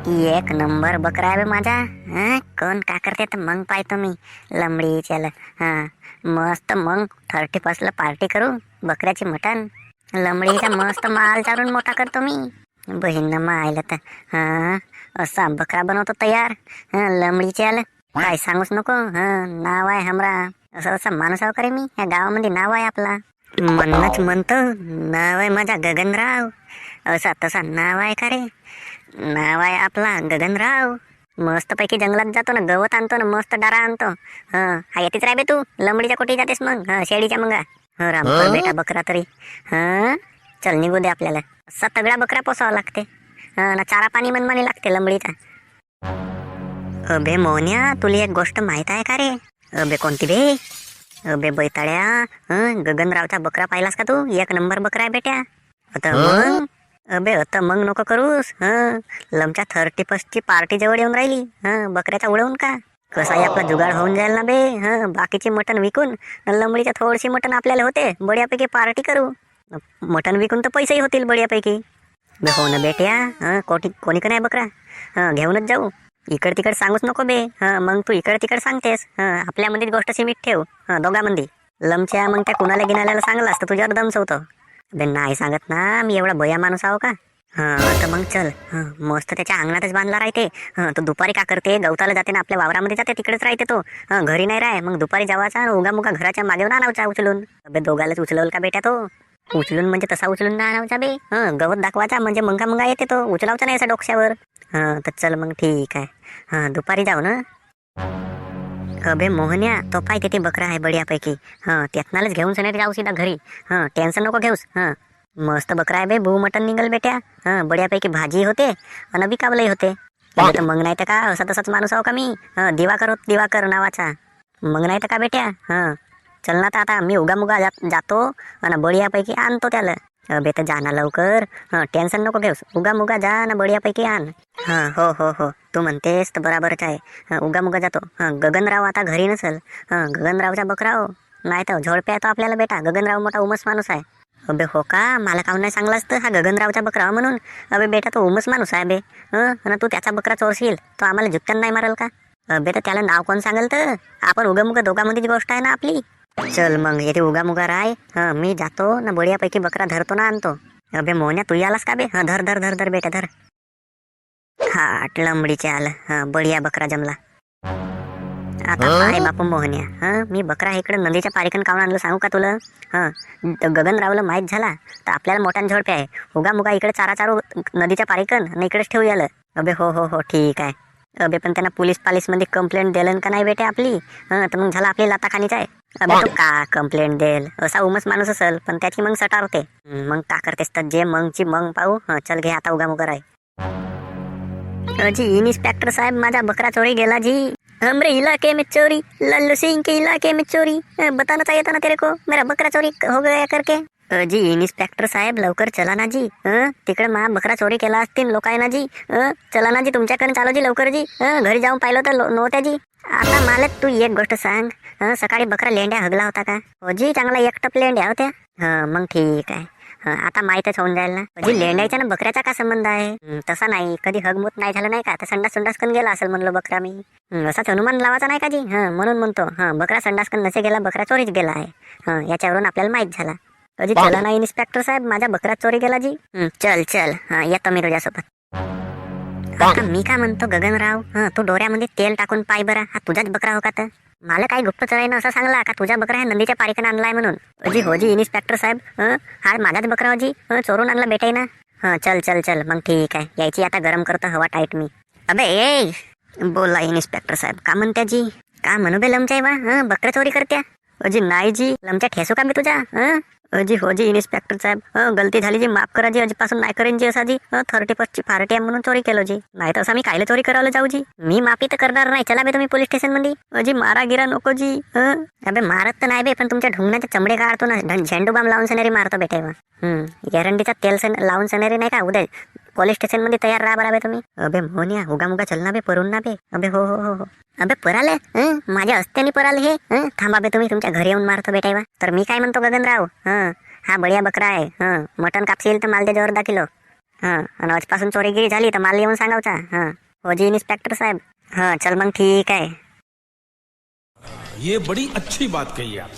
एक नंबर बकरा आहे बे माझा. कोण का करते तर मग पाहतो मी. लंबडी चल. मस्त मग 31ला पार्टी करू बकऱ्याची मटण. लंबडीचा मस्त माल चारून मोठा करतो मी. बहीण मग आयला तर असा बकरा बनवतो तयार. लंबडी चल. काय सांगूच नको. नाव आहे हमरा. असं असं माणूस आहो करे मी या गावामध्ये. नाव आहे आपला. म्हणूनच म्हणतो नाव आहे माझा गगनराव. असा तसा नाव आहे का रे. नाव आहे आपला गगनराव. मस्त पैकी जंगलात जातो ना, गवत आणतो ना, मस्त डारा आणतो. हा येतेच राय बे तू. लंबडीच्या कोटी जातेस मग. शेळीच्या मंगा. राम बेटा बकरा तरी. चल निघू दे आपल्याला. असा तगडा बकरा पोसावा लागते. ना चारा पाणी मनमानी लागते लंबडीचा. अबे मोन्या तुला एक गोष्ट माहित आहे का रे. अबे कोणती बे. अबे बैताड्या गगनरावचा बकरा पाहिलास का तू. एक नंबर बकरा आहे बेट्या. आता मग अबे आता मग नको करूस. लमच्या 31ची पार्टी जवळ येऊन राहिली. बकऱ्याचा उडवून का कसाही आपला जुगाड होऊन जाईल ना बे. बाकीची मटण विकून लंबडीच्या थोडीशी मटण आपल्याला होते. बढियापैकी पार्टी करू. मटण विकून तर पैसेही होतील बढियापैकी. बे हो ना बेट्या. कोणी का नाही बकरा. घेऊनच जाऊ. इकड तिकड सांगूच नको बे. मग तू इकड तिकड सांगतेस. आपल्यामध्ये गोष्ट सीमित ठेव. दोघांमध्ये लमच्या मग त्या कुणाला गिनायला सांगला असतं तुझ्यावर दमसवतो. बे नाही सांगत ना मी. एवढा भया माणूस आहो का. तर मग चल. मस्त त्याच्या अंगणातच बांधला राहते. तो दुपारी का करते गवताला जाते ना, आपल्या वावरामध्ये जाते तिकडेच राहते तो. घरी नाही राह. मग दुपारी जावाचा उगा मुगा घराच्या मागे आणावचा उचलून. अबे दोघालाच उचलवल का बेटा तो. उचलून म्हणजे तसा उचलून ना आणावचा बे. गवत दाखवायचा म्हणजे मंगा मंगा येते तो. उचलावचा नाही असा डोक्यावर. तर चल मग ठीक आहे. दुपारी जाऊ ना. अबे मोहन्या तो पाय तिथे बकरा आहे बढियापैकी. त्यातनालाच घेऊन सनेरी जाऊ सीधा घरी. टेन्शन नको घेऊस. मस्त बकरा आहे बे. भू मटन निघल बेट्या. बढियापैकी भाजी होते आणि बिकावलंही होते. तर मग नाही तर का असा तसाच माणूस आहो का मी. दिवाकर नावाचा. मग नाही तर का बेट्या. चल ना आता मी उगामुगा जातो आणि बढियापैकी आणतो त्याला. अबे तर जाना लवकर. टेन्शन नको घेऊस. उगामुगा जा ना बढियापैकी आण. हो तू म्हणतेस तर बराबरच आहे. उगामुगा जातो. गगनराव आता घरी नसल. गगनरावचा बकरा हो. नाही तर झोडप्या येतो आपल्याला बेटा. गगनराव मोठा उमस माणूस आहे. अबे हो का. मला काहून नाही सांगलास तर हा गगनरावचा बकरा म्हणून. अबे बेटा तो उमस माणूस आहे बे. आणि तू त्याचा बकरा चोरशील तो आम्हाला झुकन नाही मारल का. अबे तर त्याला नाव कोण सांगेल तर. आपण उगामुगा दोघांमध्येची गोष्ट आहे ना आपली. चल मग येते उगामुगा राय. मी जातो ना बढियापैकी बकरा धरतो ना आणतो. अबे मोन्या तू आलास का बे. धर धर धर धर बेटा धर. लंबडीचे आलं. बढिया बकरा जमला. आता काय बापू मोहन्या. मी बकरा इकडे नदीच्या पारीकन काढून आणलं सांगू का तुला. गगनरावला माहीत झाला तर आपल्याला मोठ्यान झोडपे आहे. उगामुगा इकडे चारा चारू नदीच्या पारीकन आणि इकडेच ठेवू यालं. अबे हो ठीक आहे. अबे पण त्यांना पोलीस मध्ये कंप्लेंट दिलं का नाही बेटे आपली. तर मग झाला आपली लाताखानीच आहे. अबे तो का कंप्लेंट देल. असा उमस माणूस असेल पण त्याची मग सटार होते. मग का करतेस तर जे मगची मग पाहू. चल घे आता उगामुगा राय. जी इन्स्पेक्टर साहब माझा बकरा चोरी गेला जी. हमरे इलाके में चोरी. लल्लू सिंह के इलाके में चोरी. बताना चाहिए था ना तेरे को मेरा बकरा चोरी हो गया करके. जी इन्स्पेक्टर साहेब लवकर चला ना जी. तिकडे मा बकरा चोरी केला असतील लोक आहे ना जी. चला ना जी तुमच्याकडे चालो जी लवकर जी. घरी जाऊन पाहिलं तर नव्हत्या जी. आता मालक तू एक गोष्ट सांग. सकाळी बकरा लेंड्या हगला होता का. हो जी चांगला एकटप लेंड्या होत्या. मग ठीक आहे. आता माहीतच होऊन जाईल ना. म्हणजे लेंड्याचा ना बकऱ्याचा का संबंध आहे. तसा नाही कधी हगमूत नाही झालं नाही का. तर संडासकन गेला असेल म्हणलो बकरा मी. असाच अनुमान लावायचा नाही का जी. म्हणून म्हणतो बकरा संडासकन नसे गेला बकरा चोरीच गेला आहे. याच्यावरून आपल्याला माहीत झाला. अजी चला ना इन्स्पेक्टर साहेब माझा बकरा चोरी गेला जी. चल येतो मी तुझ्यासोबत. आता मी काय म्हणतो गगनराव. तू डोऱ्यामध्ये तेल टाकून पाय बरा. हा तुझाच बकरा हो का तर. मला काही गुप्तचराईनं असं सांगला का तुझा बकरा आहे नदीच्या पारीकडे आणलाय म्हणून. होजी इन्स्पेक्टर साहेब. हा माझाच बकरा होजी. चोरून आणला बेटाई ना. चल मग ठीक आहे. यायची आता गरम करतो हवा टाईट मी. अबे ए बोला इन्स्पेक्टर साहेब का म्हणत्या जी. का म्हणू बे लमच्या बा. बकरा चोरी करत्या. अजी नाही जी लमच्या ठेसू का मी तुझ्या. होजी इन्स्पेक्टर साहेब. गलती झाली जी माफ करा जी. अजीपासून नाही करेन जी असा जी. 31ची पार्टी आहे म्हणून चोरी केलो जी. नाही तर असं मी कायला चोरी करायला जाऊ जी. मी माफी तर करणार नाही. चला बे तुम्ही पोलीस स्टेशन मध्ये. अजी मारा गिरा नको जी. अबे मारत तर नाही बे पण तुमच्या ढुंगणाचे चमडे काढतो ना. झेंडू बाम लावून सनेरी मारतो बेटे. एरंडीचा तेल लावून सनेरी नाही का उद्या पोलीस स्टेशन मध्ये तयार राहा बरा बे तुम्ही. अबे मोन्या उगामुगा चल ना बे परून ना बे. अबे हो अबे पराले. माझ्या हस्त्याने पराले हे. थांबा बे तुम्ही तुमच्या घरी येऊन मारतो बेटा. तर मी काय म्हणतो गगनराव. हा बढिया बकरा आहे. मटण कापशील तर माल दे जोर 10 किलो. हां आणि आजपासून चोरीगिरी झाली तर मला येऊन सांगावचा. हां हो जी इन्स्पेक्टर साहेब. हां चल मग ठीक आहे. ये बड़ी अच्छी बात कही आप.